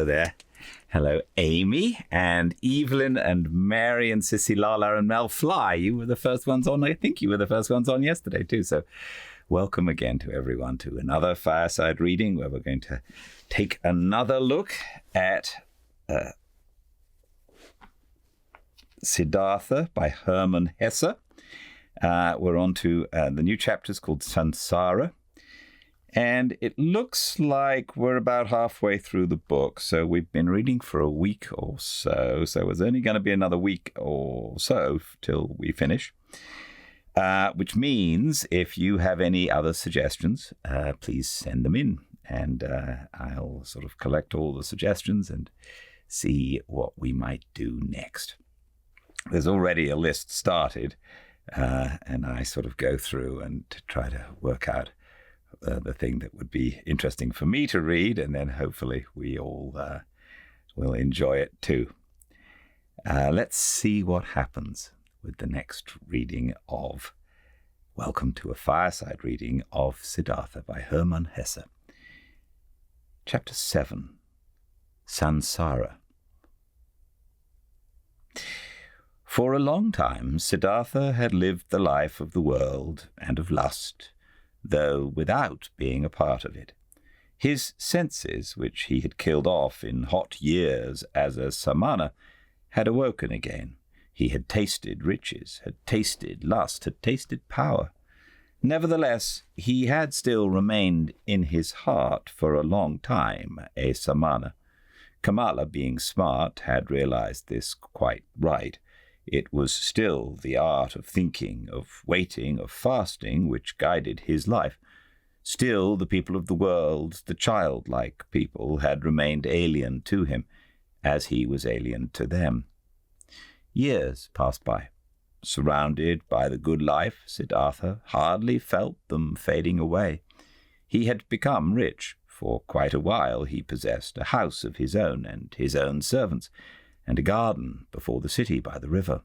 there. Hello, Amy and Evelyn and Mary and Sissy, Lala and Mel Fly. You were the first ones on. I think you were the first ones on yesterday too. So welcome again to everyone to another Fireside Reading, where we're going to take another look at Siddhartha by Hermann Hesse. We're on to the new chapters called Samsara. And it looks like we're about halfway through the book. So we've been reading for a week or so. So it's only going to be another week or so till we finish. Which means if you have any other suggestions, please send them in. And I'll sort of collect all the suggestions and see what we might do next. There's already a list started. And I sort of go through and try to work out the thing that would be interesting for me to read, and then hopefully we all will enjoy it too. Let's see what happens with the next reading of Welcome to a Fireside Reading of Siddhartha by Hermann Hesse. Chapter 7, Samsara. For a long time, Siddhartha had lived the life of the world and of lust, though without being a part of it. His senses, which he had killed off in hot years as a samana, had awoken again. He had tasted riches, had tasted lust, had tasted power. Nevertheless, he had still remained in his heart for a long time a samana. Kamala, being smart, had realized this quite right. It was still the art of thinking, of waiting, of fasting, which guided his life. Still, the people of the world, the childlike people, had remained alien to him, as he was alien to them. Years passed by. Surrounded by the good life, Siddhartha hardly felt them fading away. He had become rich. For quite a while he possessed a house of his own and his own servants, and a garden before the city by the river.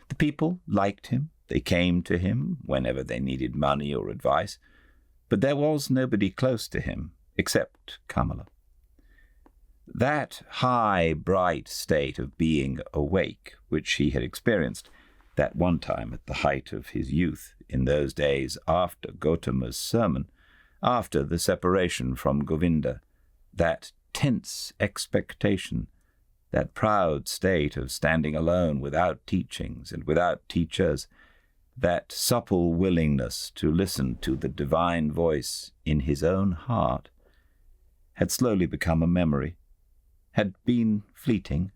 The people liked him. They came to him whenever they needed money or advice, but there was nobody close to him except Kamala. That high, bright state of being awake, which he had experienced that one time at the height of his youth, in those days after Gautama's sermon, after the separation from Govinda, that tense expectation, that proud state of standing alone without teachings and without teachers, that supple willingness to listen to the divine voice in his own heart, had slowly become a memory, had been fleeting,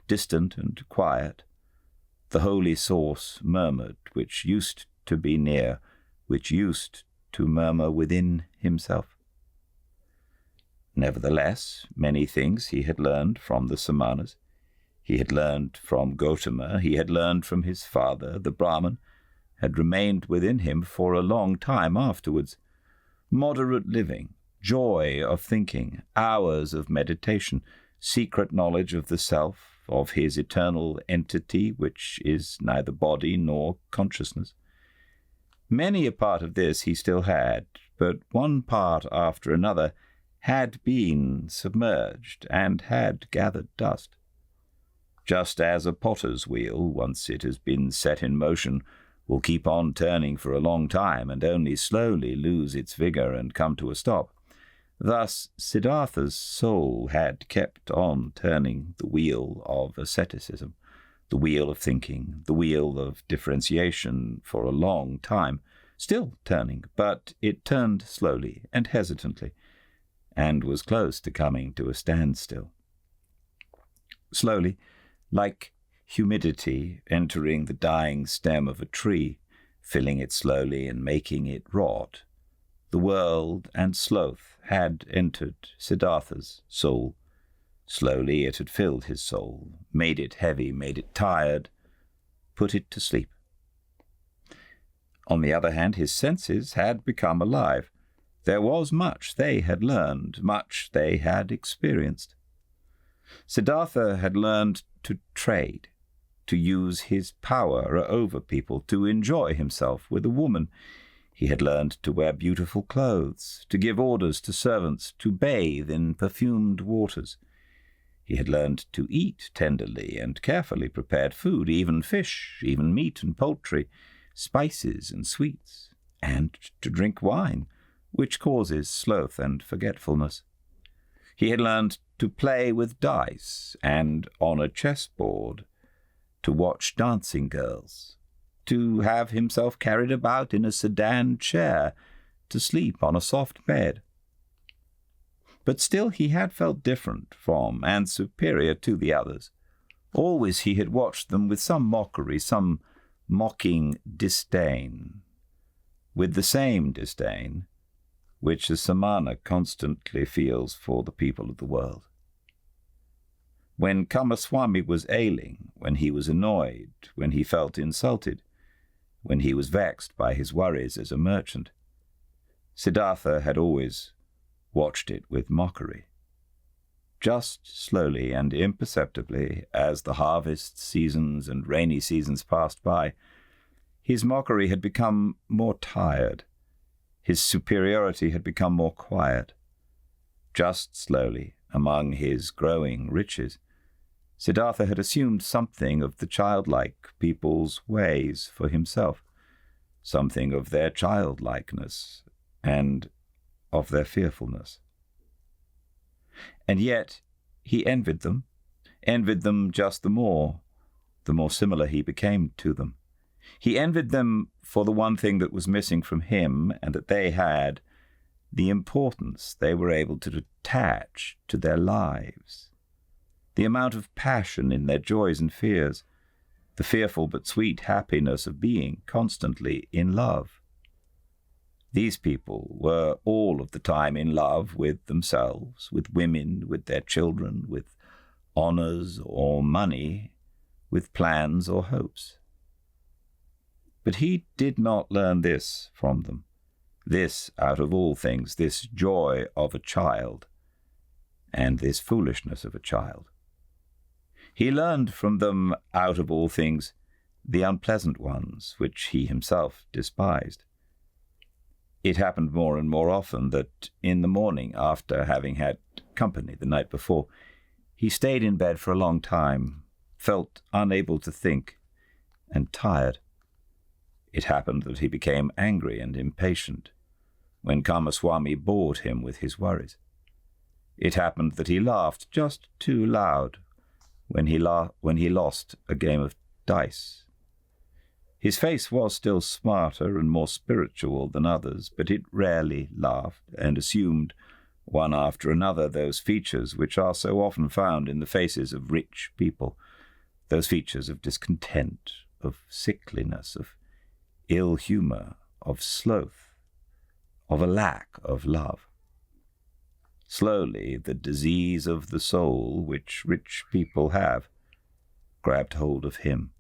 distant and quiet. The holy source murmured, which used to be near, which used to murmur within himself. Nevertheless, many things he had learned from the Samanas. He had learned from Gautama, he had learned from his father, the Brahman, had remained within him for a long time afterwards. Moderate living, joy of thinking, hours of meditation, secret knowledge of the self, of his eternal entity, which is neither body nor consciousness. Many a part of this he still had, but one part after another had been submerged and had gathered dust. Just as a potter's wheel, once it has been set in motion, will keep on turning for a long time and only slowly lose its vigor and come to a stop, thus Siddhartha's soul had kept on turning the wheel of asceticism, the wheel of thinking, the wheel of differentiation for a long time, still turning, but it turned slowly and hesitantly, and was close to coming to a standstill. Slowly, like humidity entering the dying stem of a tree, filling it slowly and making it rot, the world and sloth had entered Siddhartha's soul. Slowly it had filled his soul, made it heavy, made it tired, put it to sleep. On the other hand, his senses had become alive. There was much they had learned, much they had experienced. Siddhartha had learned to trade, to use his power over people, to enjoy himself with a woman. He had learned to wear beautiful clothes, to give orders to servants, to bathe in perfumed waters. He had learned to eat tenderly and carefully prepared food, even fish, even meat and poultry, spices and sweets, and to drink wine, which causes sloth and forgetfulness. He had learned to play with dice and on a chessboard, to watch dancing girls, to have himself carried about in a sedan chair, to sleep on a soft bed. But still he had felt different from and superior to the others. Always he had watched them with some mockery, some mocking disdain, with the same disdain which a samana constantly feels for the people of the world. When Kamaswami was ailing, when he was annoyed, when he felt insulted, when he was vexed by his worries as a merchant, Siddhartha had always watched it with mockery. Just slowly and imperceptibly, as the harvest seasons and rainy seasons passed by, his mockery had become more tired. His superiority had become more quiet. Just slowly, among his growing riches, Siddhartha had assumed something of the childlike people's ways for himself, something of their childlikeness and of their fearfulness. And yet he envied them just the more similar he became to them. He envied them for the one thing that was missing from him, and that they had, the importance they were able to attach to their lives, the amount of passion in their joys and fears, the fearful but sweet happiness of being constantly in love. These people were all of the time in love with themselves, with women, with their children, with honors or money, with plans or hopes. But he did not learn this from them, this out of all things, this joy of a child, and this foolishness of a child. He learned from them out of all things the unpleasant ones which he himself despised. It happened more and more often that in the morning, after having had company the night before, he stayed in bed for a long time, felt unable to think, and tired. It happened that he became angry and impatient when Kamaswami bored him with his worries. It happened that he laughed just too loud when he lost a game of dice. His face was still smarter and more spiritual than others, but it rarely laughed and assumed, one after another, those features which are so often found in the faces of rich people, those features of discontent, of sickliness, of ill humor, of sloth, of a lack of love. Slowly, the disease of the soul which rich people have grabbed hold of him.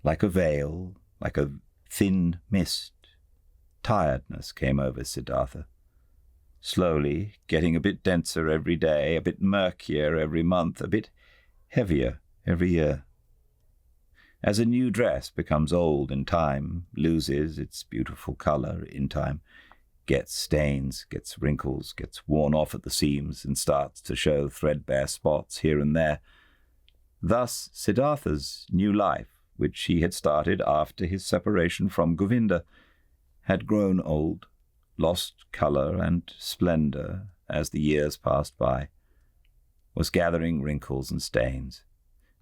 Like a veil, like a thin mist, tiredness came over Siddhartha, slowly getting a bit denser every day, a bit murkier every month, a bit heavier every year. As a new dress becomes old in time, loses its beautiful color in time, gets stains, gets wrinkles, gets worn off at the seams, and starts to show threadbare spots here and there. Thus Siddhartha's new life, which he had started after his separation from Govinda, had grown old, lost color and splendor as the years passed by, was gathering wrinkles and stains,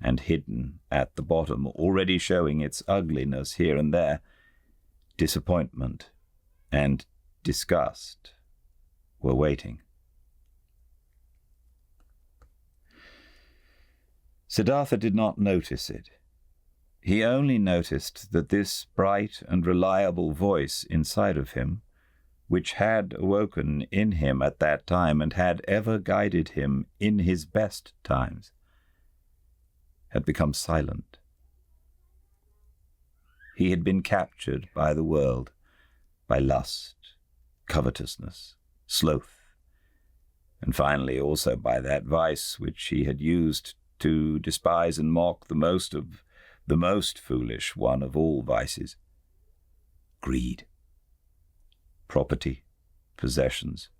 and hidden at the bottom, already showing its ugliness here and there, disappointment and disgust were waiting. Siddhartha did not notice it. He only noticed that this bright and reliable voice inside of him, which had awoken in him at that time and had ever guided him in his best times, had become silent. He had been captured by the world, by lust, covetousness, sloth, and finally also by that vice which he had used to despise and mock the most foolish one of all vices: greed. Property, possessions,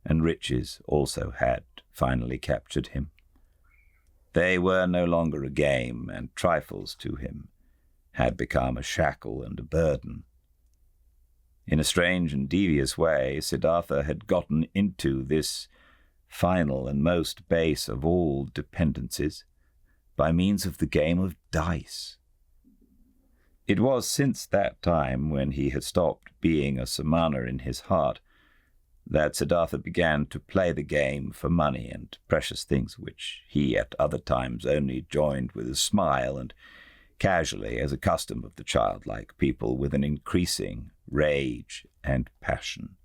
and riches also had finally captured him. They were no longer a game, and trifles to him had become a shackle and a burden. In a strange and devious way, Siddhartha had gotten into this final and most base of all dependencies by means of the game of dice. It was since that time, when he had stopped being a samana in his heart, that Siddhartha began to play the game for money and precious things, which he at other times only joined with a smile and casually as a custom of the childlike people, with an increasing rage and passion.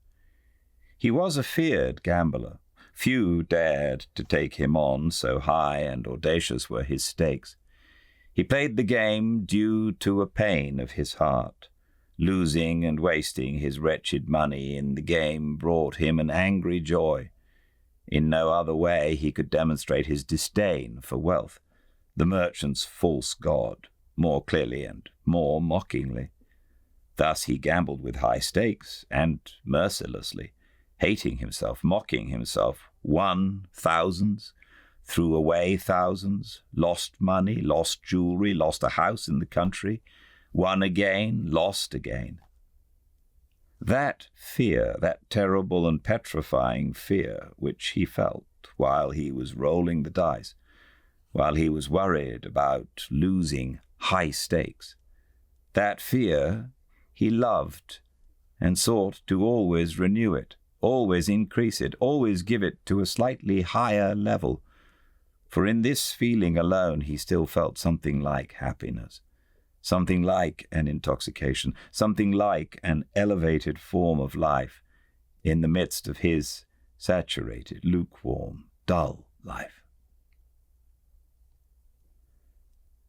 He was a feared gambler. Few dared to take him on, so high and audacious were his stakes. He played the game due to a pain of his heart. Losing and wasting his wretched money in the game brought him an angry joy. In no other way he could demonstrate his disdain for wealth, the merchant's false god, more clearly and more mockingly. Thus he gambled with high stakes and mercilessly, hating himself, mocking himself, won thousands, threw away thousands, lost money, lost jewelry, lost a house in the country, won again, lost again. That fear, that terrible and petrifying fear which he felt while he was rolling the dice, while he was worried about losing high stakes, that fear he loved and sought to always renew it, always increase it, always give it to a slightly higher level. For in this feeling alone he still felt something like happiness, something like an intoxication, something like an elevated form of life in the midst of his saturated, lukewarm, dull life.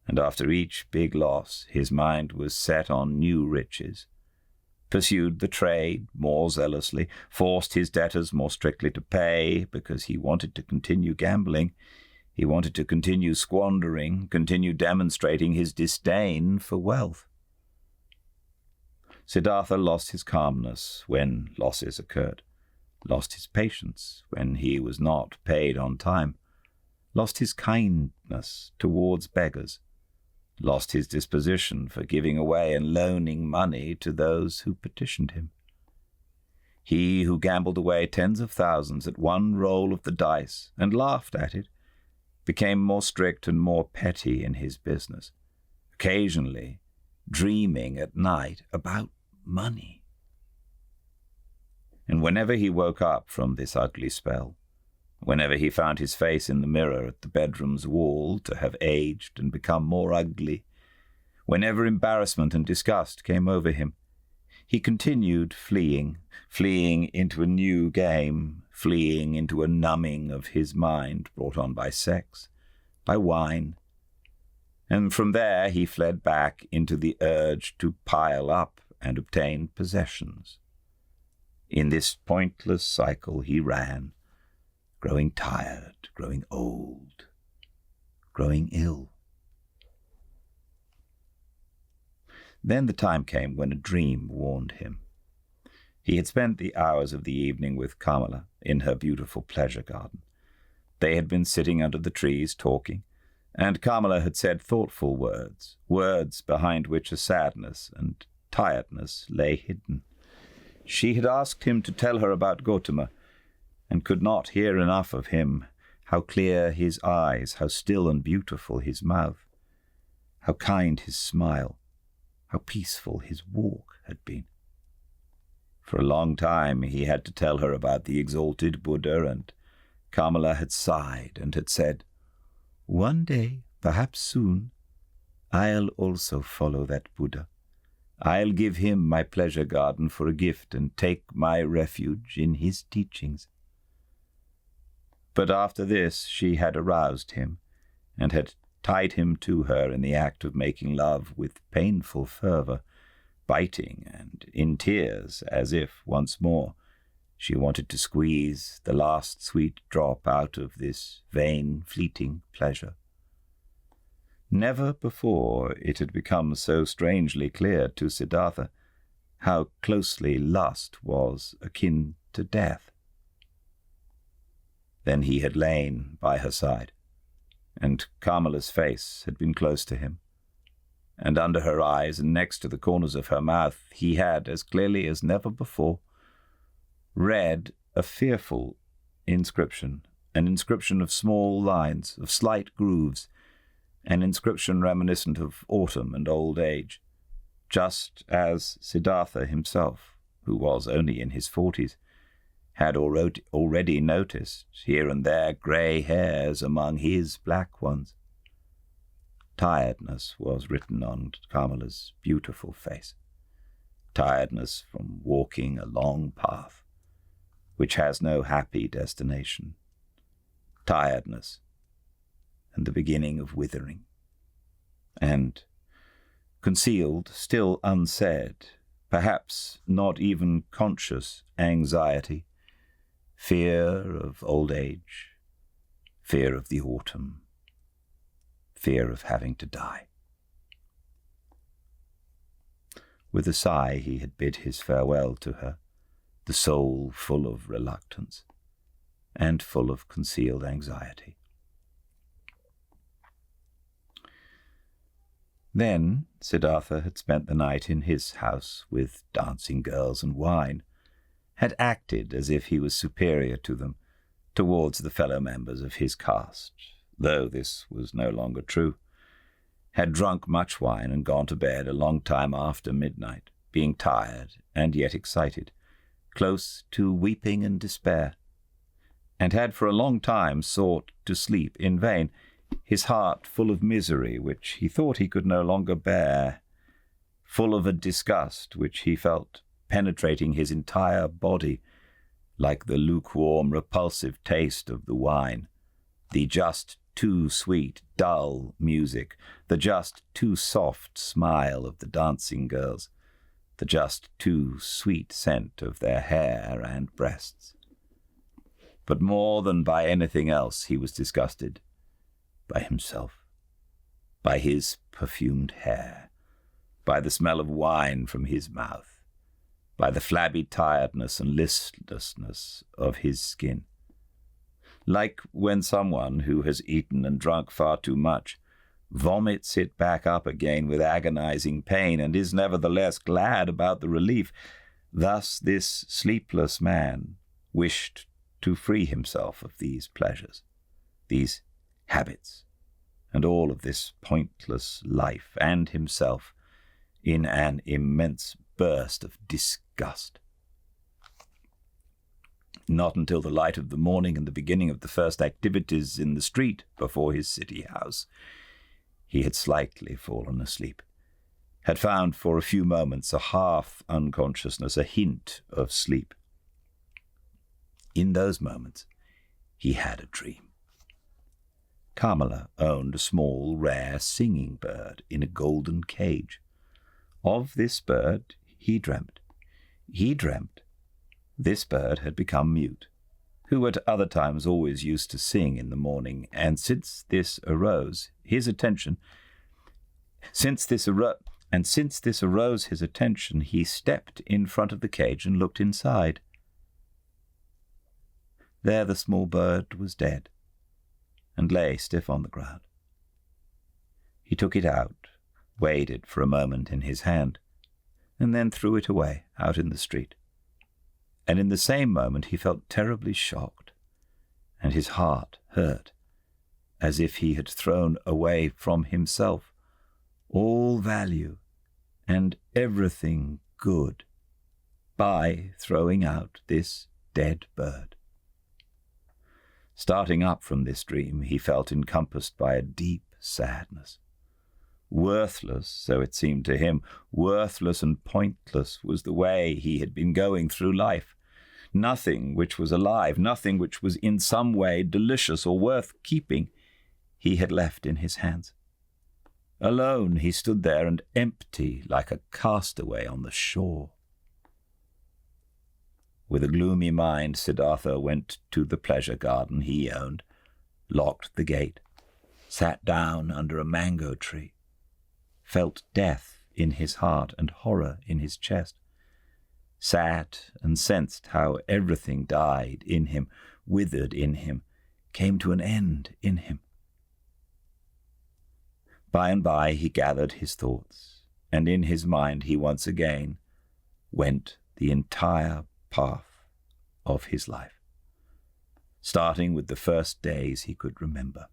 And after each big loss, his mind was set on new riches, pursued the trade more zealously, forced his debtors more strictly to pay, because he wanted to continue gambling. He wanted to continue squandering, continue demonstrating his disdain for wealth. Siddhartha lost his calmness when losses occurred, lost his patience when he was not paid on time, lost his kindness towards beggars, lost his disposition for giving away and loaning money to those who petitioned him. He who gambled away tens of thousands at one roll of the dice and laughed at it, became more strict and more petty in his business, occasionally dreaming at night about money. And whenever he woke up from this ugly spell, whenever he found his face in the mirror at the bedroom's wall to have aged and become more ugly, whenever embarrassment and disgust came over him, he continued fleeing into a new game, fleeing into a numbing of his mind brought on by sex, by wine. And from there he fled back into the urge to pile up and obtain possessions. In this pointless cycle he ran, growing tired, growing old, growing ill. Then the time came when a dream warned him. He had spent the hours of the evening with Kamala in her beautiful pleasure garden. They had been sitting under the trees talking, and Kamala had said thoughtful words, words behind which a sadness and tiredness lay hidden. She had asked him to tell her about Gautama, and could not hear enough of him, how clear his eyes, how still and beautiful his mouth, how kind his smile, how peaceful his walk had been. For a long time he had to tell her about the exalted Buddha, and Kamala had sighed and had said, "One day, perhaps soon, I'll also follow that Buddha. I'll give him my pleasure garden for a gift and take my refuge in his teachings." But after this she had aroused him, and had tied him to her in the act of making love with painful fervor, biting and in tears, as if, once more, she wanted to squeeze the last sweet drop out of this vain, fleeting pleasure. Never before it had become so strangely clear to Siddhartha how closely lust was akin to death. Then he had lain by her side, and Carmela's face had been close to him, and under her eyes and next to the corners of her mouth he had, as clearly as never before, read a fearful inscription, an inscription of small lines, of slight grooves, an inscription reminiscent of autumn and old age, just as Siddhartha himself, who was only in his 40s, had already noticed here and there grey hairs among his black ones. Tiredness was written on Carmela's beautiful face, tiredness from walking a long path, which has no happy destination, tiredness, and the beginning of withering, and concealed, still unsaid, perhaps not even conscious anxiety, fear of old age, fear of the autumn, fear of having to die. With a sigh he had bid his farewell to her, the soul full of reluctance and full of concealed anxiety. Then Siddhartha had spent the night in his house with dancing girls and wine, had acted as if he was superior to them towards the fellow members of his caste, though this was no longer true, had drunk much wine and gone to bed a long time after midnight, being tired and yet excited, close to weeping and despair, and had for a long time sought to sleep in vain, his heart full of misery which he thought he could no longer bear, full of a disgust which he felt penetrating his entire body like the lukewarm, repulsive taste of the wine, the just too sweet, dull music, the just too soft smile of the dancing girls, the just too sweet scent of their hair and breasts. But more than by anything else he was disgusted by himself, by his perfumed hair, by the smell of wine from his mouth, by the flabby tiredness and listlessness of his skin. Like when someone who has eaten and drunk far too much vomits it back up again with agonizing pain and is nevertheless glad about the relief, thus this sleepless man wished to free himself of these pleasures, these habits, and all of this pointless life, and himself, in an immense burst of disgust. Not until the light of the morning and the beginning of the first activities in the street before his city house, he had slightly fallen asleep, had found for a few moments a half unconsciousness, a hint of sleep. In those moments, he had a dream. Carmela owned a small, rare singing bird in a golden cage. Of this bird he dreamt. He dreamt this bird had become mute, who at other times always used to sing in the morning, and since this arose his attention, he stepped in front of the cage and looked inside. There the small bird was dead, and lay stiff on the ground. He took it out, weighed it for a moment in his hand, and then threw it away out in the street. And in the same moment he felt terribly shocked, and his heart hurt, as if he had thrown away from himself all value and everything good by throwing out this dead bird. Starting up from this dream, he felt encompassed by a deep sadness. Worthless, so it seemed to him, worthless and pointless was the way he had been going through life. Nothing which was alive, nothing which was in some way delicious or worth keeping, he had left in his hands. Alone he stood there and empty like a castaway on the shore. With a gloomy mind, Siddhartha went to the pleasure garden he owned, locked the gate, sat down under a mango tree, felt death in his heart and horror in his chest, sat and sensed how everything died in him, withered in him, came to an end in him. By and by he gathered his thoughts, and in his mind he once again went the entire path of his life, starting with the first days he could remember.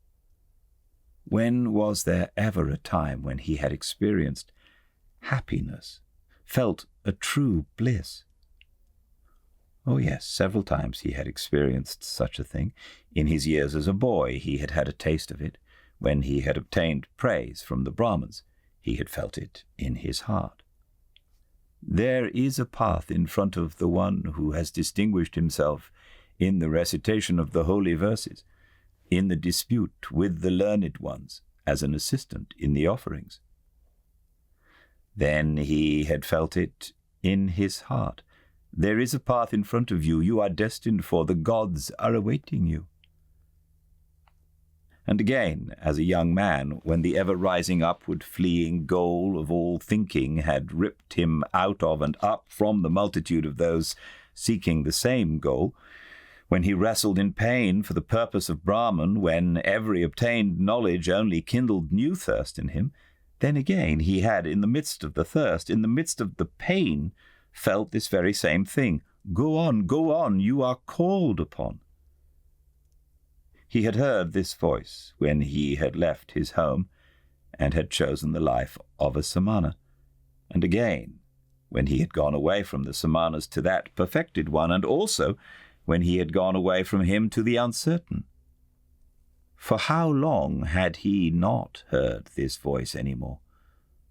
When was there ever a time when he had experienced happiness, felt a true bliss? Oh yes, several times he had experienced such a thing. In his years as a boy he had had a taste of it. When he had obtained praise from the Brahmins, he had felt it in his heart. There is a path in front of the one who has distinguished himself in the recitation of the holy verses, in the dispute with the learned ones, as an assistant in the offerings. Then he had felt it in his heart. There is a path in front of you. You are destined for. The gods are awaiting you. And again, as a young man, when the ever-rising upward fleeing goal of all thinking had ripped him out of and up from the multitude of those seeking the same goal, when he wrestled in pain for the purpose of Brahman, when every obtained knowledge only kindled new thirst in him, then again he had, in the midst of the thirst, in the midst of the pain, felt this very same thing. Go on, you are called upon. He had heard this voice when he had left his home and had chosen the life of a samana, and again when he had gone away from the samanas to that perfected one, and also when he had gone away from him to the uncertain. For how long had he not heard this voice any more?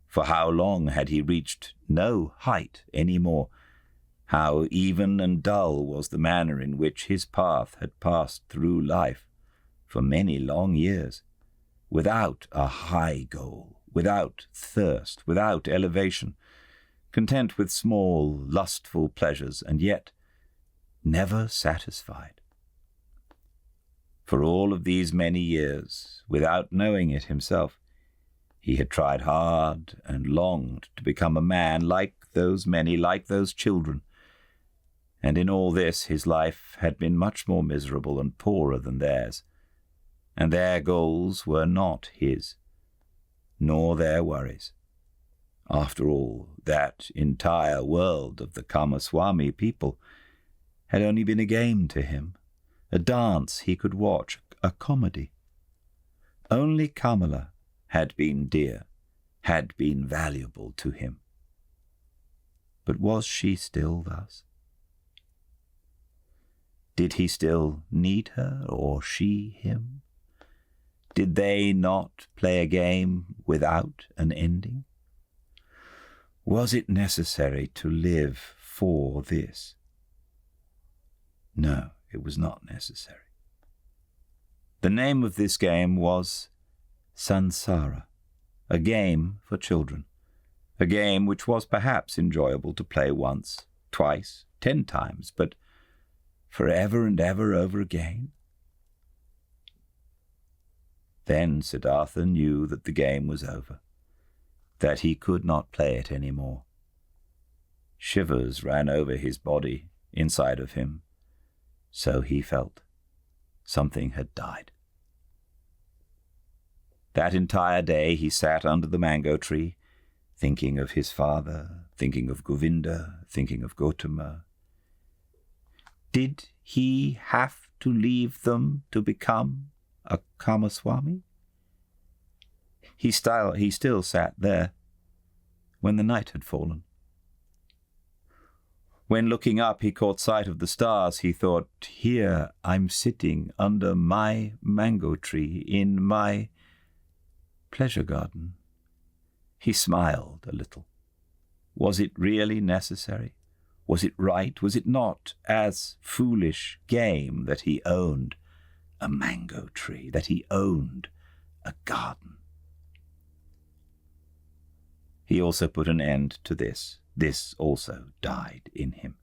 For how long had he reached no height any more? How even and dull was the manner in which his path had passed through life for many long years, without a high goal, without thirst, without elevation, content with small, lustful pleasures, and yet never satisfied. For all of these many years, without knowing it himself, he had tried hard and longed to become a man like those many, like those children, and in all this his life had been much more miserable and poorer than theirs, and their goals were not his, nor their worries. After all, that entire world of the Kamaswami people had only been a game to him, a dance he could watch, a comedy. Only Kamala had been dear, had been valuable to him. But was she still thus? Did he still need her, or she him? Did they not play a game without an ending? Was it necessary to live for this? No, it was not necessary. The name of this game was Sansara, a game for children, a game which was perhaps enjoyable to play once, twice, 10 times, but forever and ever over again. Then Siddhartha knew that the game was over, that he could not play it any more. Shivers ran over his body, inside of him. So he felt. Something had died. That entire day he sat under the mango tree, thinking of his father, thinking of Govinda, thinking of Gautama. Did he have to leave them to become a Kamaswami? He still sat there when the night had fallen. When looking up he caught sight of the stars, he thought, here I'm sitting under my mango tree in my pleasure garden. He smiled a little. Was it really necessary? Was it right? Was it not as foolish game that he owned a mango tree, that he owned a garden? He also put an end to this. This also died in him.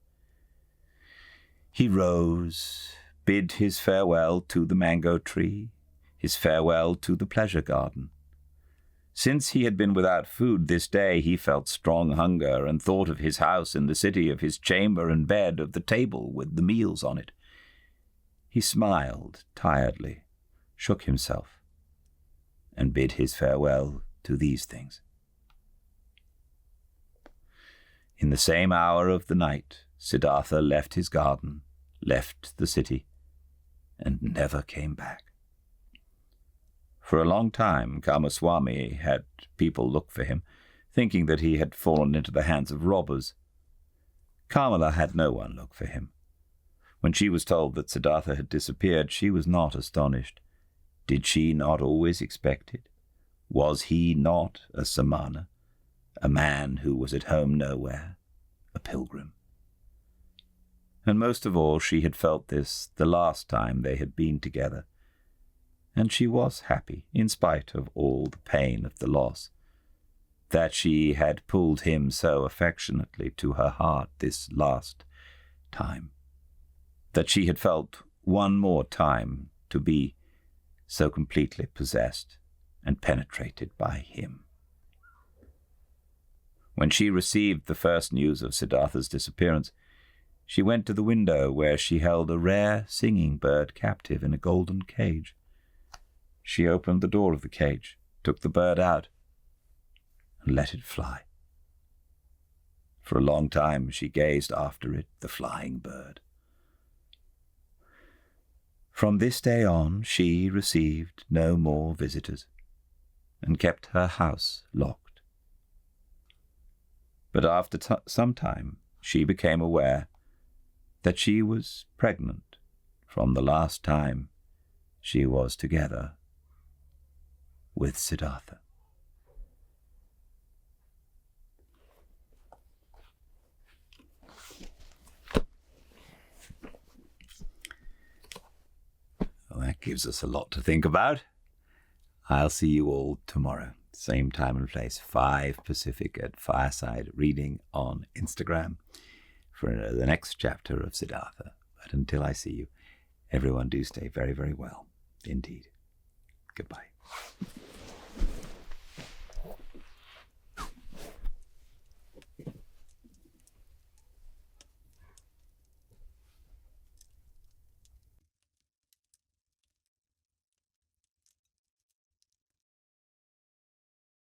He rose, bid his farewell to the mango tree, his farewell to the pleasure garden. Since he had been without food this day, he felt strong hunger and thought of his house in the city, of his chamber and bed, of the table with the meals on it. He smiled tiredly, shook himself, and bid his farewell to these things. In the same hour of the night, Siddhartha left his garden, left the city, and never came back. For a long time, Kamaswami had people look for him, thinking that he had fallen into the hands of robbers. Kamala had no one look for him. When she was told that Siddhartha had disappeared, she was not astonished. Did she not always expect it? Was he not a samana, a man who was at home nowhere, a pilgrim? And most of all, she had felt this the last time they had been together, and she was happy, in spite of all the pain of the loss, that she had pulled him so affectionately to her heart this last time, that she had felt one more time to be so completely possessed and penetrated by him. When she received the first news of Siddhartha's disappearance, she went to the window where she held a rare singing bird captive in a golden cage. She opened the door of the cage, took the bird out, and let it fly. For a long time she gazed after it, the flying bird. From this day on she received no more visitors, and kept her house locked. But after some time she became aware that she was pregnant from the last time she was together with Siddhartha. Well, that gives us a lot to think about. I'll see you all tomorrow, same time and place, 5 Pacific at Fireside Reading on Instagram for the next chapter of Siddhartha. But until I see you, everyone do stay very, very well indeed. Goodbye.